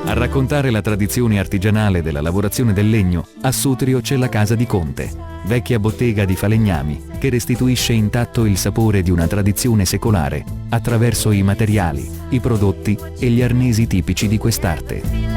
A raccontare la tradizione artigianale della lavorazione del legno, a Sutrio c'è la casa di Conte, vecchia bottega di falegnami, che restituisce intatto il sapore di una tradizione secolare, attraverso i materiali, i prodotti e gli arnesi tipici di quest'arte.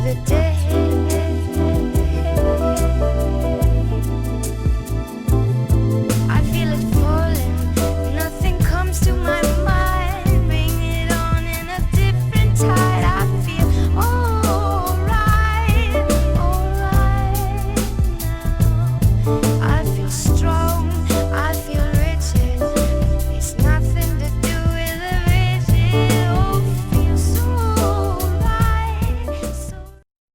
The day